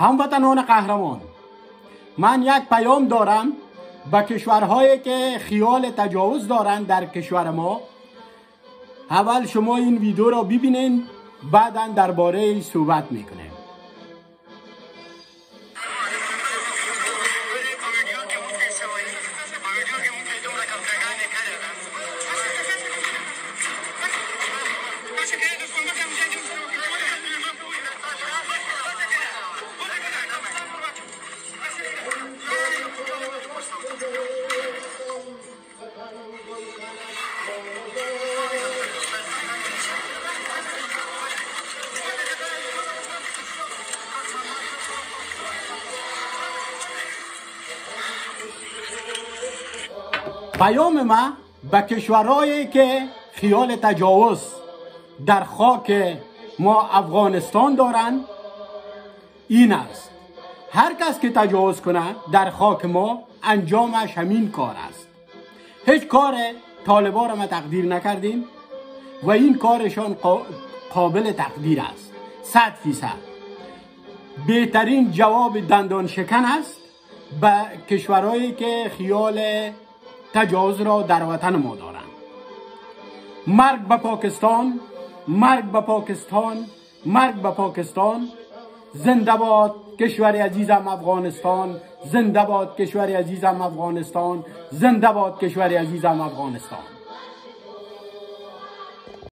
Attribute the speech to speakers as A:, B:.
A: هموطنان قهرمان، من یک پیام دارم به کشورهایی که خیال تجاوز دارند در کشور ما. اول شما این ویدیو را ببینین، بعدا درباره صحبت میکنیم. پیام ما به کشورهایی که خیال تجاوز در خاک ما افغانستان دارند این است: هر کس که تجاوز کنه در خاک ما، انجامش همین کار است. هیچ کار طالبان را ما تقدیر نکردیم و این کارشان قابل تقدیر است. 100%. بهترین جواب دندان شکن است به کشورهایی که خیال تجاوز را در وطن ما دارند. مرگ به پاکستان، مرگ به پاکستان، مرگ به پاکستان. زنده باد کشور عزیزم افغانستان، زنده باد کشور عزیزم افغانستان، زنده باد کشور عزیزم افغانستان.